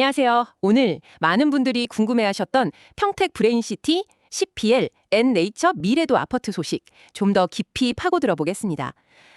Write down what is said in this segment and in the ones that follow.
안녕하세요. 오늘 많은 분들이 궁금해하셨던 평택 브레인시티, CPL, N네이처 미래도 아파트 소식 좀 더 깊이 파고들어 보겠습니다.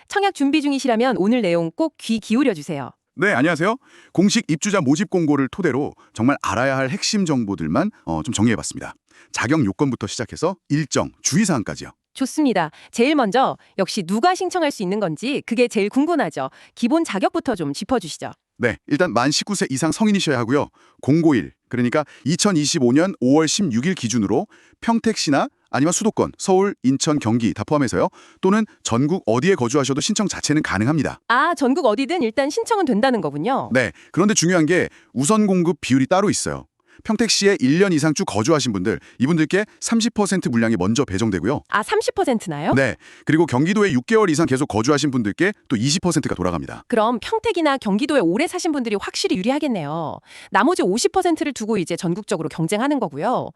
청약 준비 중이시라면 오늘 내용 꼭 귀 기울여 주세요. 네, 안녕하세요. 공식 입주자 모집 공고를 토대로 정말 알아야 할 핵심 정보들만 좀 정리해봤습니다. 자격 요건부터 시작해서 일정, 주의사항까지요. 좋습니다. 제일 먼저 역시 누가 신청할 수 있는 건지 그게 제일 궁금하죠. 기본 자격부터 좀 짚어주시죠. 네, 일단 만 19세 이상 성인이셔야 하고요. 공고일, 그러니까 2025년 5월 16일 기준으로 평택시나 아니면 수도권, 서울, 인천, 경기 다 포함해서요. 또는 전국 어디에 거주하셔도 신청 자체는 가능합니다. 아, 전국 어디든 일단 신청은 된다는 거군요. 네, 그런데 중요한 게 우선 공급 비율이 따로 있어요. 평택시에 1년 이상 쭉 거주하신 분들, 이분들께 30% 물량이 먼저 배정되고요. 아, 30%나요? 네, 그리고 경기도에 6개월 이상 계속 거주하신 분들께 또 20%가 돌아갑니다. 그럼 평택이나 경기도에 오래 사신 분들이 확실히 유리하겠네요. 나머지 50%를 두고 이제 전국적으로 경쟁하는 거고요.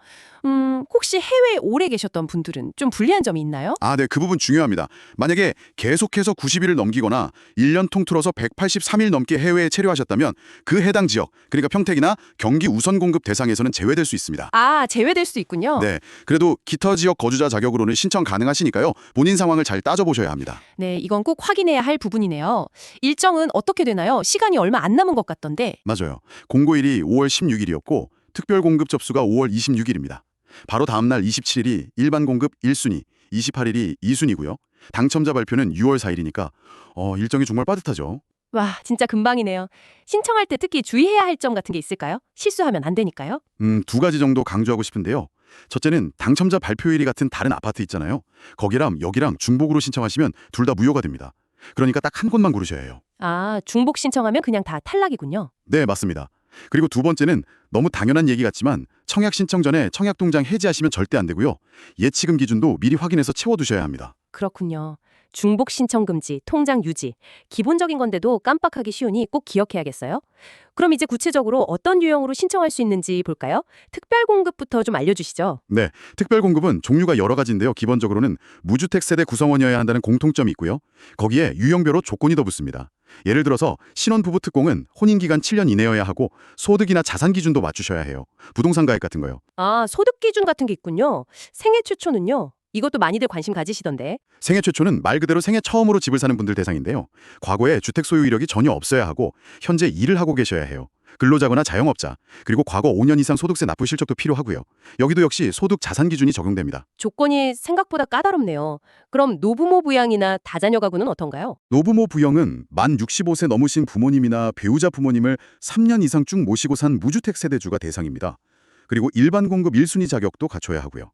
혹시 해외에 오래 계셨던 분들은 좀 불리한 점이 있나요? 아, 네, 그 부분 중요합니다. 만약에 계속해서 90일을 넘기거나 1년 통틀어서 183일 넘게 해외에 체류하셨다면 그 해당 지역, 그러니까 평택이나 경기 우선 공급 대상에서는 제외될 수 있습니다. 아, 제외될 수 있군요. 네, 그래도 기타 지역 거주자 자격으로는 신청 가능하시니까요. 본인 상황을 잘 따져보셔야 합니다. 네, 이건 꼭 확인해야 할 부분이네요. 일정은 어떻게 되나요? 시간이 얼마 안 남은 것 같던데. 맞아요. 공고일이 5월 16일이었고 특별 공급 접수가 5월 26일입니다. 바로 다음 날 27일이 일반 공급 1순위, 28일이 2순위고요. 당첨자 발표는 6월 4일이니까 일정이 정말 빠듯하죠. 와, 진짜 금방이네요. 신청할 때 특히 주의해야 할 점 같은 게 있을까요? 실수하면 안 되니까요. 두 가지 정도 강조하고 싶은데요. 첫째는 당첨자 발표일이 같은 다른 아파트 있잖아요. 거기랑 여기랑 중복으로 신청하시면 둘 다 무효가 됩니다. 그러니까 딱 한 곳만 고르셔야 해요. 아, 중복 신청하면 그냥 다 탈락이군요. 네, 맞습니다. 그리고 두 번째는 너무 당연한 얘기 같지만 청약 신청 전에 청약통장 해지하시면 절대 안 되고요. 예치금 기준도 미리 확인해서 채워두셔야 합니다. 그렇군요. 중복 신청 금지, 통장 유지. 기본적인 건데도 깜빡하기 쉬우니 꼭 기억해야겠어요. 그럼 이제 구체적으로 어떤 유형으로 신청할 수 있는지 볼까요? 특별 공급부터 좀 알려주시죠. 네, 특별 공급은 종류가 여러 가지인데요. 기본적으로는 무주택 세대 구성원이어야 한다는 공통점이 있고요. 거기에 유형별로 조건이 더 붙습니다. 예를 들어서 신혼부부 특공은 혼인기간 7년 이내여야 하고 소득이나 자산 기준도 맞추셔야 해요. 부동산 가액 같은 거요. 아, 소득 기준 같은 게 있군요. 생애 최초는요? 이것도 많이들 관심 가지시던데. 생애 최초는 말 그대로 생애 처음으로 집을 사는 분들 대상인데요. 과거에 주택 소유 이력이 전혀 없어야 하고 현재 일을 하고 계셔야 해요. 근로자거나 자영업자, 그리고 과거 5년 이상 소득세 납부 실적도 필요하고요. 여기도 역시 소득 자산 기준이 적용됩니다. 조건이 생각보다 까다롭네요. 그럼 노부모 부양이나 다자녀 가구는 어떤가요? 노부모 부영은 만 65세 넘으신 부모님이나 배우자 부모님을 3년 이상 쭉 모시고 산 무주택 세대주가 대상입니다. 그리고 일반 공급 1순위 자격도 갖춰야 하고요.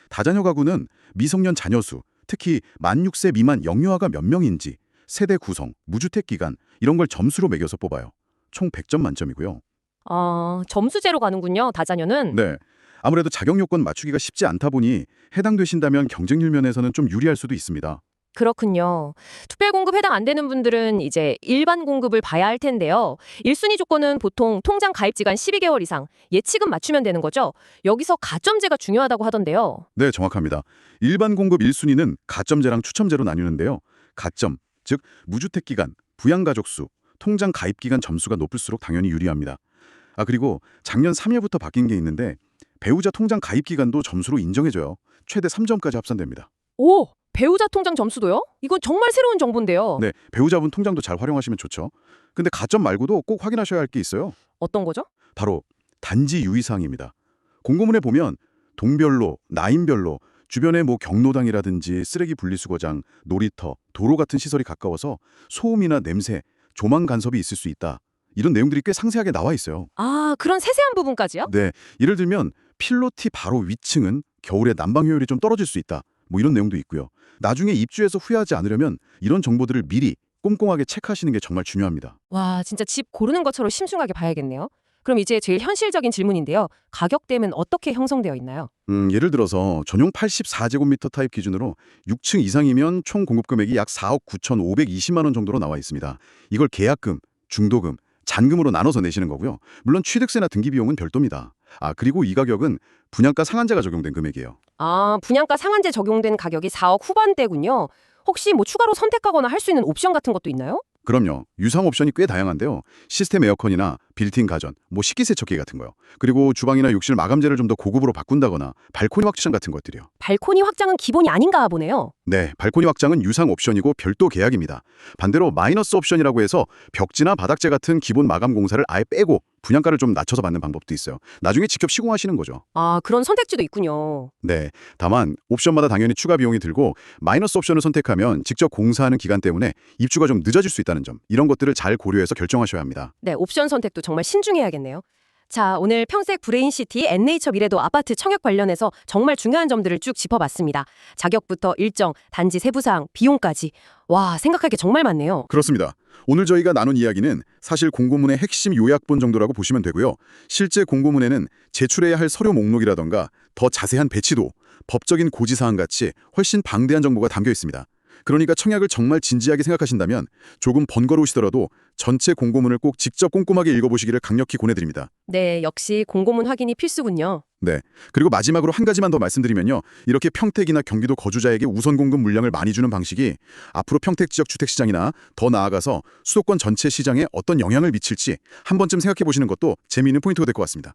다자녀 가구는 미성년 자녀 수, 특히 만 6세 미만 영유아가 몇 명인지, 세대 구성, 무주택 기간 이런 걸 점수로 매겨서 뽑아요. 총 100점 만점이고요. 아, 점수제로 가는군요, 다자녀는. 네, 아무래도 자격 요건 맞추기가 쉽지 않다 보니 해당되신다면 경쟁률 면에서는 좀 유리할 수도 있습니다. 그렇군요. 특별 공급 해당 안 되는 분들은 이제 일반 공급을 봐야 할 텐데요. 1순위 조건은 보통 통장 가입 기간 12개월 이상, 예치금 맞추면 되는 거죠. 여기서 가점제가 중요하다고 하던데요. 네, 정확합니다. 일반 공급 1순위는 가점제랑 추첨제로 나뉘는데요. 가점, 즉 무주택 기간, 부양가족 수, 통장 가입 기간 점수가 높을수록 당연히 유리합니다. 아, 그리고 작년 3月부터 바뀐 게 있는데 배우자 통장 가입 기간도 점수로 인정해줘요. 최대 3점까지 합산됩니다. 오! 배우자 통장 점수도요? 이건 정말 새로운 정보인데요. 네, 배우자분 통장도 잘 활용하시면 좋죠. 근데 가점 말고도 꼭 확인하셔야 할 게 있어요. 어떤 거죠? 바로 단지 유의사항입니다. 공고문에 보면 동별로, 나인별로 주변에 경로당이라든지 쓰레기 분리수거장, 놀이터, 도로 같은 시설이 가까워서 소음이나 냄새, 조망 간섭이 있을 수 있다. 이런 내용들이 꽤 상세하게 나와 있어요. 아, 그런 세세한 부분까지요? 네, 예를 들면 필로티 바로 위층은 겨울에 난방 효율이 좀 떨어질 수 있다. 이런 내용도 있고요. 나중에 입주해서 후회하지 않으려면 이런 정보들을 미리 꼼꼼하게 체크하시는 게 정말 중요합니다. 와, 진짜 집 고르는 것처럼 심중하게 봐야겠네요. 그럼 이제 제일 현실적인 질문인데요. 가격대는 어떻게 형성되어 있나요? 예를 들어서 전용 84제곱미터 타입 기준으로 6층 이상이면 총 공급 금액이 약 4억 9,520만 원 정도로 나와 있습니다. 이걸 계약금, 중도금, 잔금으로 나눠서 내시는 거고요. 물론 취득세나 등기 비용은 별도입니다. 아, 그리고 이 가격은 분양가 상한제가 적용된 금액이에요. 아, 분양가 상한제 적용된 가격이 4억 후반대군요. 혹시 추가로 선택하거나 할 수 있는 옵션 같은 것도 있나요? 그럼요. 유상 옵션이 꽤 다양한데요. 시스템 에어컨이나 빌트인 가전, 식기세척기 같은 거요. 그리고 주방이나 욕실 마감재를 좀 더 고급으로 바꾼다거나 발코니 확장 같은 것들이요. 발코니 확장은 기본이 아닌가 보네요. 네, 발코니 확장은 유상 옵션이고 별도 계약입니다. 반대로 마이너스 옵션이라고 해서 벽지나 바닥재 같은 기본 마감 공사를 아예 빼고 분양가를 좀 낮춰서 받는 방법도 있어요. 나중에 직접 시공하시는 거죠. 아, 그런 선택지도 있군요. 네, 다만 옵션마다 당연히 추가 비용이 들고 마이너스 옵션을 선택하면 직접 공사하는 기간 때문에 입주가 좀 늦어질 수 있다는 점, 이런 것들을 잘 고려해서 결정하셔야 합니다. 네, 옵션 선택도 정말 신중해야겠네요. 자, 오늘 평택 브레인시티 N네이처 미래도 아파트 청약 관련해서 정말 중요한 점들을 쭉 짚어봤습니다. 자격부터 일정, 단지 세부사항, 비용까지. 와, 생각할 게 정말 많네요. 그렇습니다. 오늘 저희가 나눈 이야기는 사실 공고문의 핵심 요약본 정도라고 보시면 되고요. 실제 공고문에는 제출해야 할 서류 목록이라던가 더 자세한 배치도, 법적인 고지사항 같이 훨씬 방대한 정보가 담겨 있습니다. 그러니까 청약을 정말 진지하게 생각하신다면 조금 번거로우시더라도 전체 공고문을 꼭 직접 꼼꼼하게 읽어보시기를 강력히 권해드립니다. 네, 역시 공고문 확인이 필수군요. 네. 그리고 마지막으로 한 가지만 더 말씀드리면요. 이렇게 평택이나 경기도 거주자에게 우선 공급 물량을 많이 주는 방식이 앞으로 평택 지역 주택시장이나 더 나아가서 수도권 전체 시장에 어떤 영향을 미칠지 한 번쯤 생각해 보시는 것도 재미있는 포인트가 될 것 같습니다.